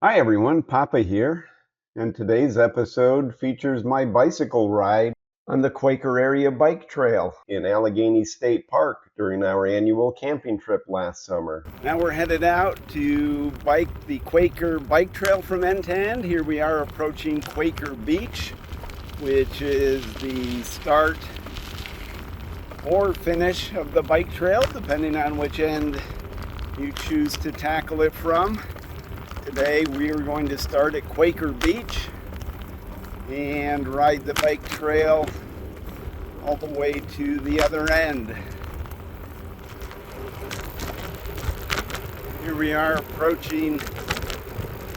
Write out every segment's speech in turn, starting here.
Hi everyone, Papa here, and today's episode features my bicycle ride on the Quaker Area Bike Trail in Allegany State Park during our annual camping trip last summer. Now we're headed out to bike the Quaker Bike Trail from end to end. Here we are approaching Quaker Beach, which is the start or finish of the bike trail, depending on which end you choose to tackle it from. Today we are going to start at Quaker Beach and ride the bike trail all the way to the other end. Here we are approaching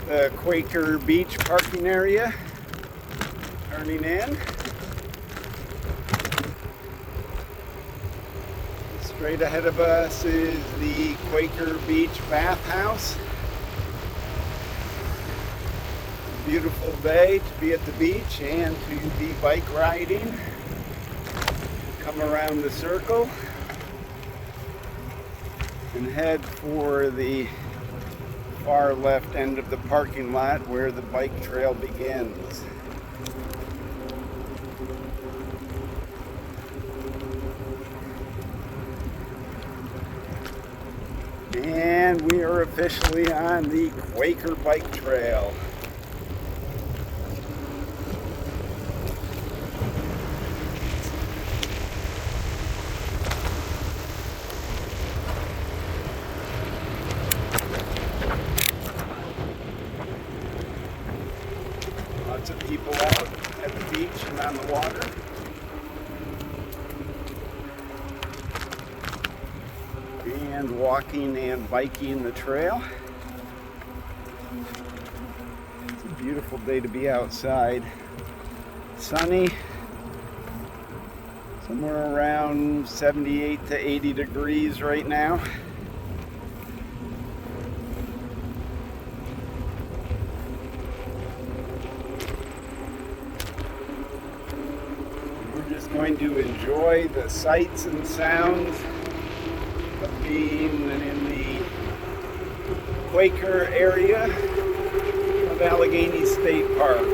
the Quaker Beach parking area, turning in. Straight ahead of us is the Quaker Beach bathhouse. Beautiful day to be at the beach and to be bike riding. Come around the circle and head for the far left end of the parking lot where the bike trail begins. And we are officially on the Quaker Bike Trail. Lots of people out at the beach and on the water. And walking and biking the trail. It's a beautiful day to be outside. Sunny, somewhere around 78 to 80 degrees right now. We're just going to enjoy the sights and sounds of being in the Quaker area of Allegany State Park.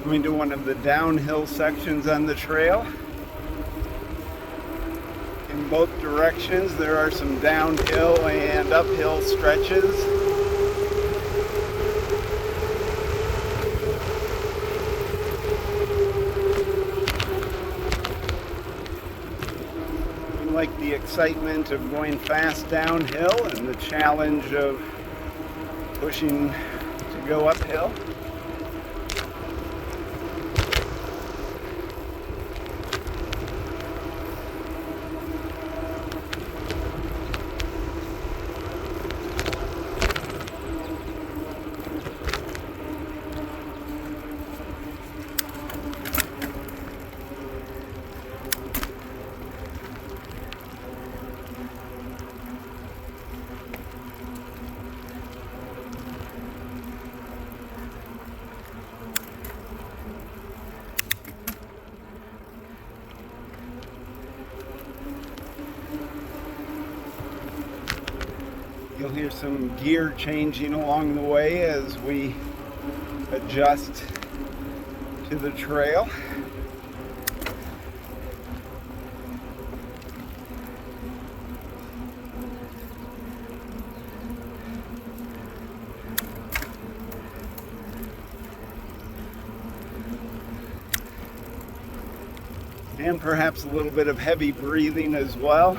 Coming to one of the downhill sections on the trail. In both directions there are some downhill and uphill stretches. I like the excitement of going fast downhill and the challenge of pushing to go uphill. You'll hear some gear changing along the way as we adjust to the trail. and perhaps a little bit of heavy breathing as well.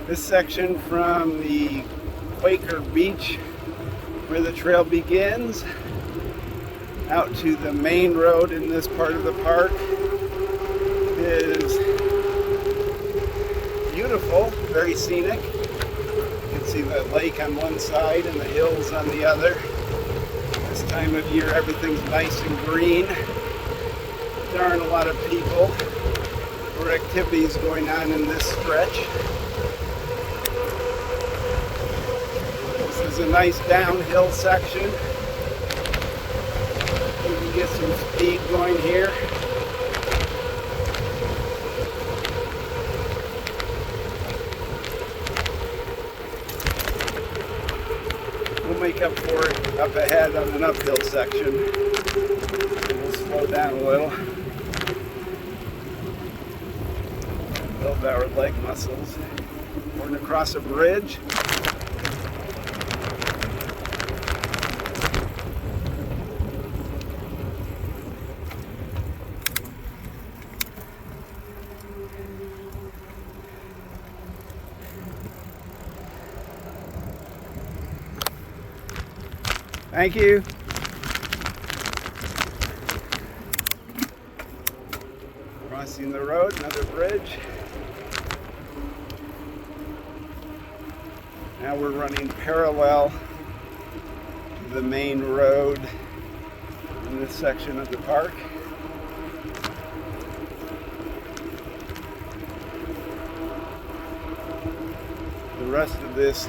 This section from the Quaker beach where the trail begins out to the main road in this part of the park is beautiful, very scenic. You can see the lake on one side and the hills on the other. This time of year everything's nice and green. There aren't a lot of people or activities going on in this stretch. This is a nice downhill section. You can get some speed going here. We'll make up for it up ahead on an uphill section. We'll slow down a little. Build our leg muscles. We're going to cross a bridge. Thank you. Crossing the road, another bridge. Now we're running parallel to the main road in this section of the park. The rest of this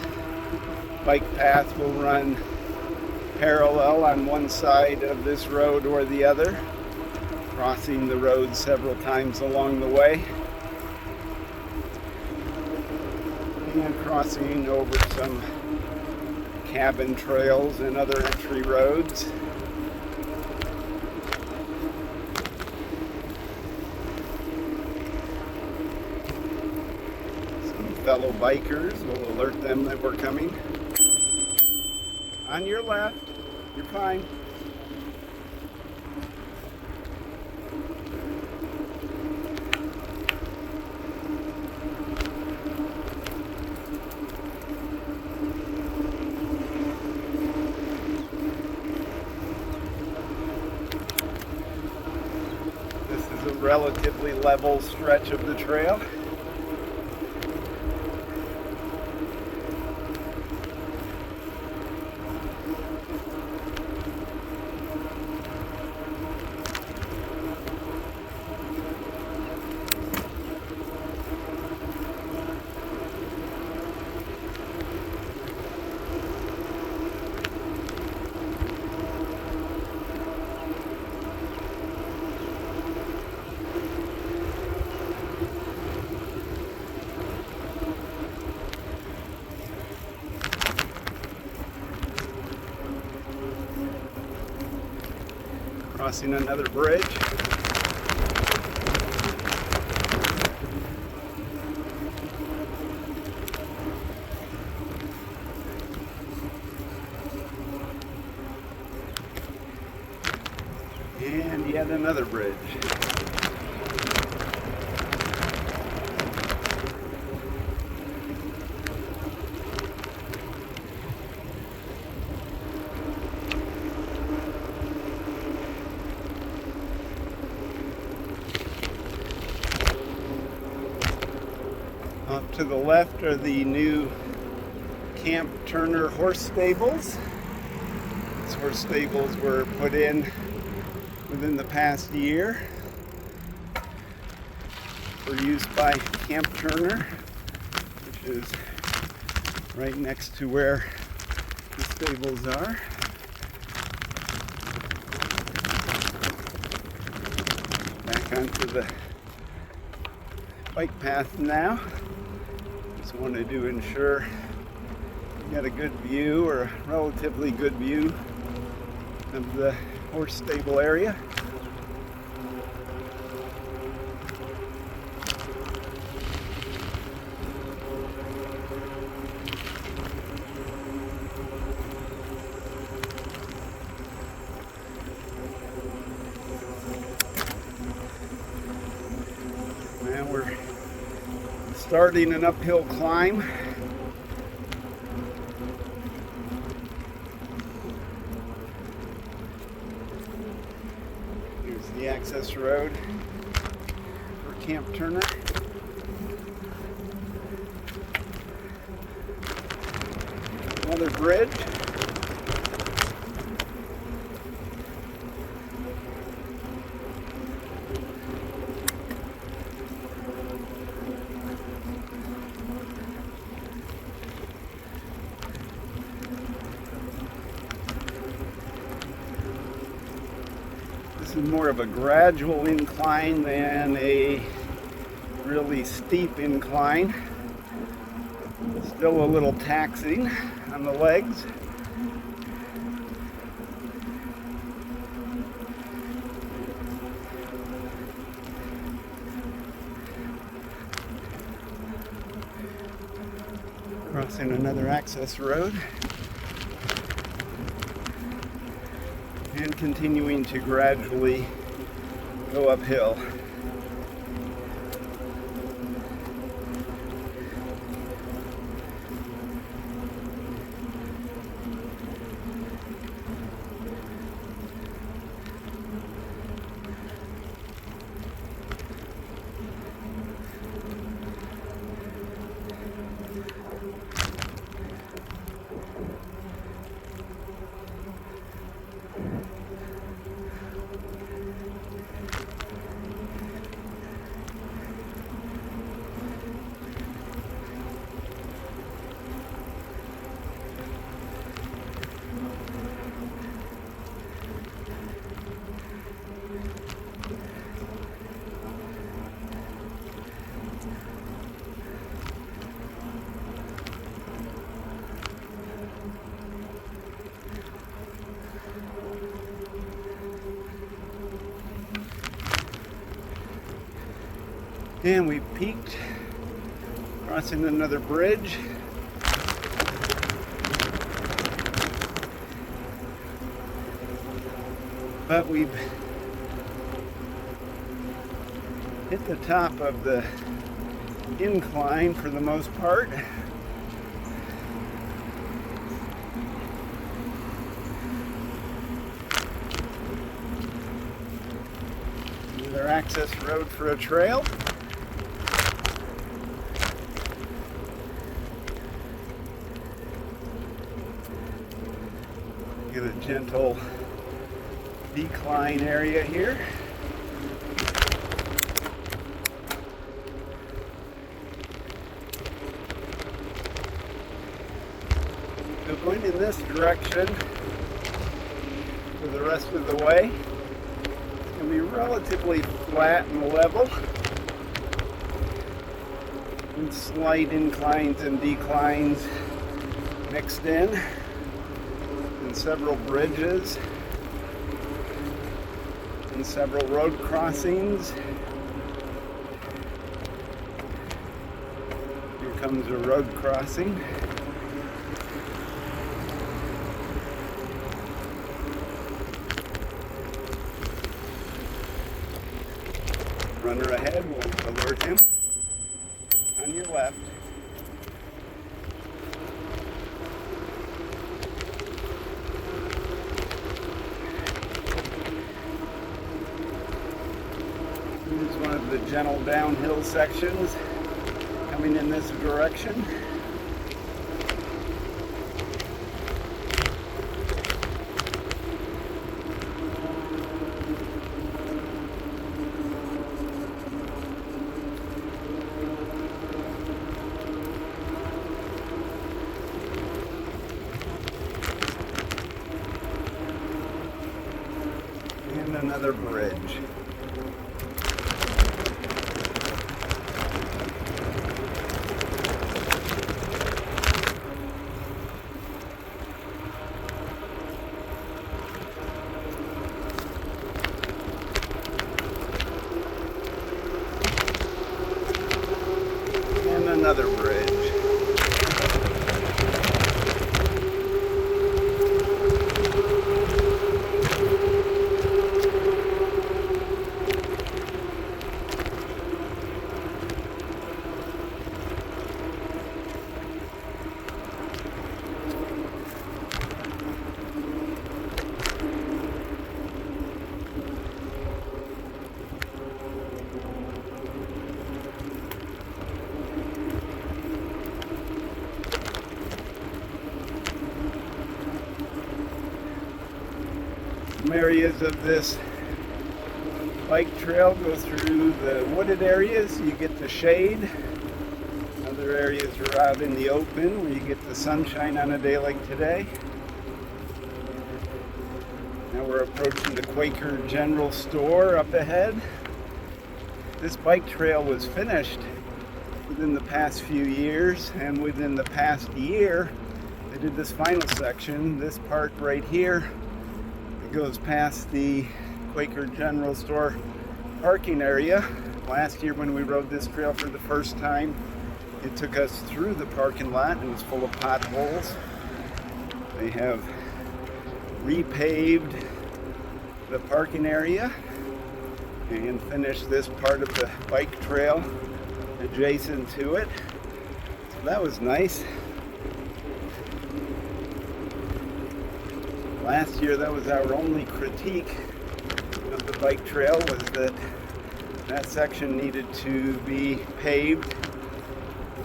bike path will run parallel on one side of this road or the other, crossing the road several times along the way, and crossing over some cabin trails and other entry roads. Some fellow bikers will alert them that we're coming. On your left, you're fine. This is a relatively level stretch of the trail. Crossing another bridge. And yet another bridge. Off to the left are the new Camp Turner horse stables. These horse stables were put in within the past year for use by Camp Turner, which is right next to where the stables are. Back onto the bike path now. Just wanted to ensure you got a good view, or a relatively good view, of the horse stable area. Now we're starting an uphill climb. Here's the access road for Camp Turner. Another bridge. This is more of a gradual incline than a really steep incline. Still a little taxing on the legs. Crossing another access road. And continuing to gradually go uphill. And we peaked, crossing another bridge. But we've hit the top of the incline for the most part. Another access road for a trail. Get a gentle decline area here. So going in this direction for the rest of the way, it's going to be relatively flat and level, and slight inclines and declines mixed in, and several bridges and several road crossings. Here comes a road crossing. Runner ahead will alert him. On your left. This is one of the gentle downhill sections coming in this direction. And another bridge. And another bridge. Some areas of this bike trail go through the wooded areas. You get the shade. Other areas are out in the open where you get the sunshine on a day like today. Now we're approaching the Quaker General Store up ahead. This bike trail was finished within the past few years, and within the past year they did this final section, this part right here. It goes past the Quaker General Store parking area. Last year when we rode this trail for the first time, it took us through the parking lot. It was full of potholes. They have repaved the parking area and finished this part of the bike trail adjacent to it. So that was nice. Last year, that was our only critique of the bike trail, was that that section needed to be paved,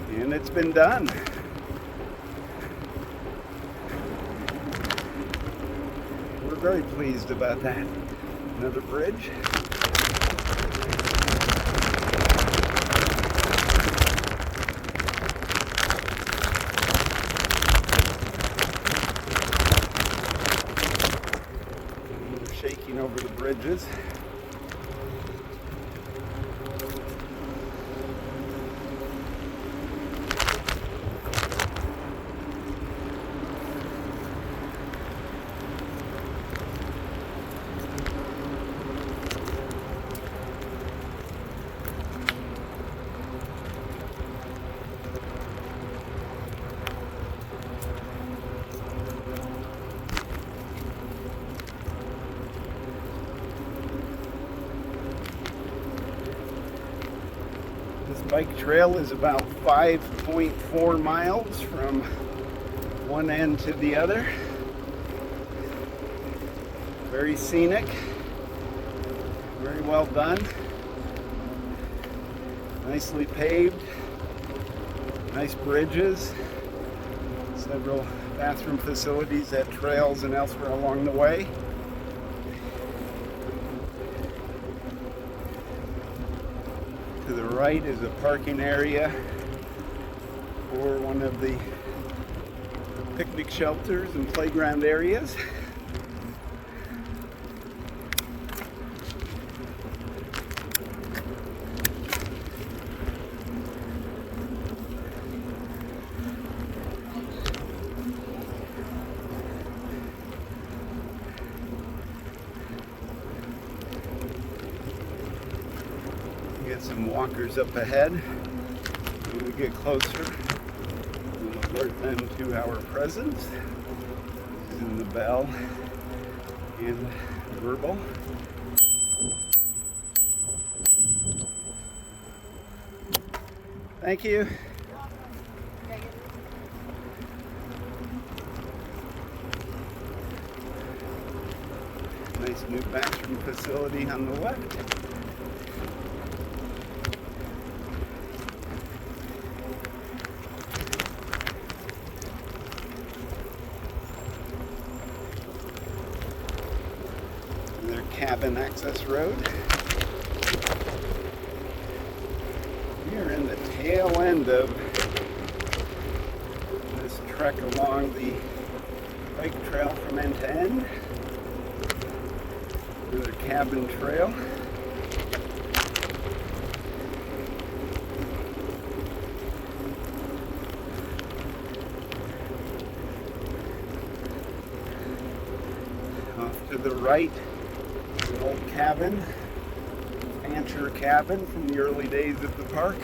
and it's been done. We're very pleased about that. Another bridge. Shaking over the bridges. This bike trail is about 5.4 miles from one end to the other. Very scenic, very well done, nicely paved, nice bridges, several bathroom facilities at trails and elsewhere along the way. To the right is a parking area for one of the picnic shelters and playground areas. Get some walkers up ahead. When we get closer, we'll alert them to our presence. Using the bell and verbal. Thank you. Nice new bathroom facility on the left. cabin access road. We are in the tail end of this trek along the bike trail from end to end. Another cabin trail. Off to the right, an old cabin, rancher cabin from the early days of the park.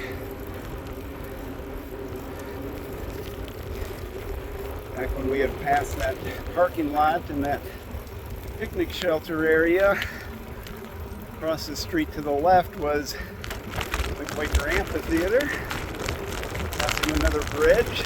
Back when we had passed that parking lot and that picnic shelter area, across the street to the left was the Quaker Amphitheater, crossing another bridge.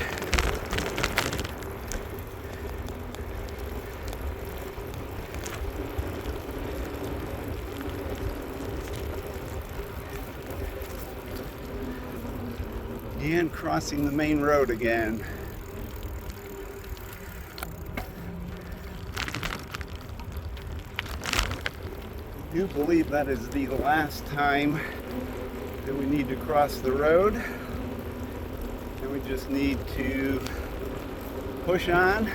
And crossing the main road again. I do believe that is the last time that we need to cross the road. And we just need to push on.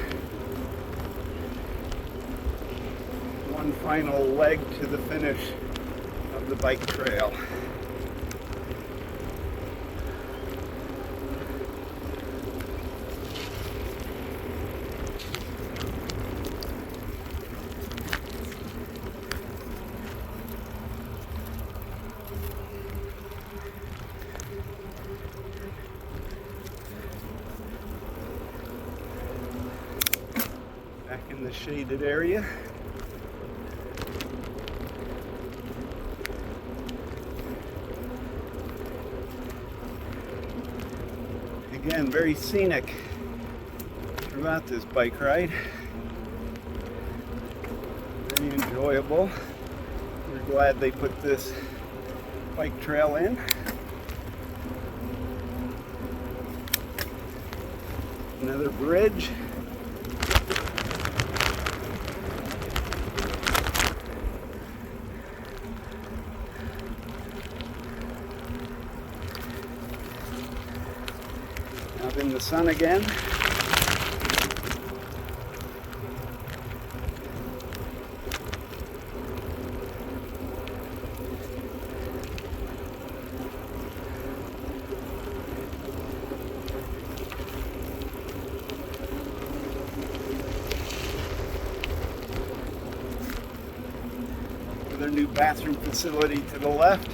One final leg to the finish of the bike trail. Back in the shaded area. Again, very scenic throughout this bike ride. Very enjoyable. We're glad they put this bike trail in. Another bridge. Out in the sun again. With their new bathroom facility to the left.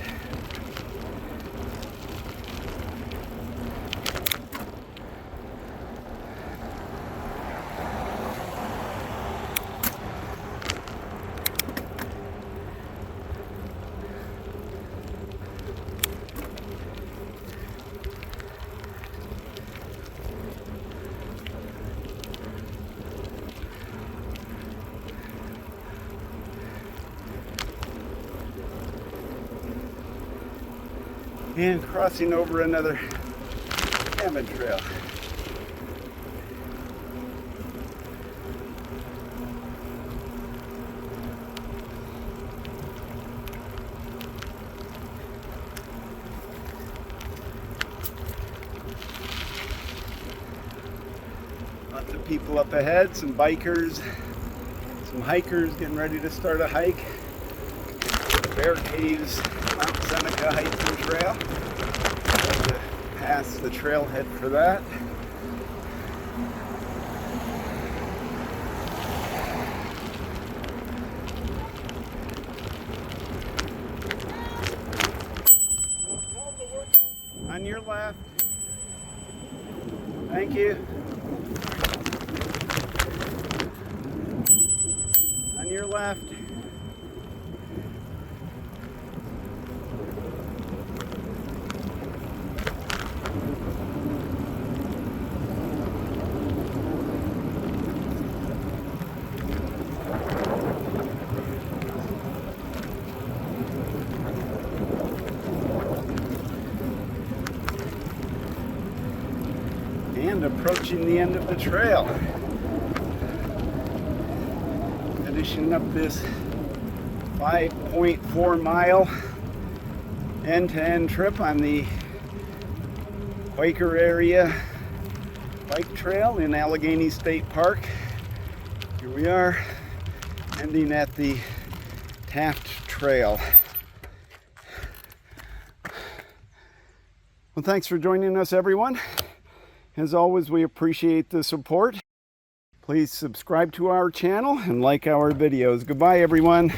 And crossing over another cabin trail. Lots of people up ahead, some bikers, some hikers getting ready to start a hike. Bear Caves Mount Seneca hiking trail. Have to pass the trailhead for that. On your left. Thank you. On your left. And approaching the end of the trail. Finishing up this 5.4 mile end-to-end trip on the Quaker area bike trail in Allegany State Park. Here we are, ending at the Taft Trail. Well, thanks for joining us, everyone. As always, we appreciate the support. Please subscribe to our channel and like our videos. Goodbye, everyone.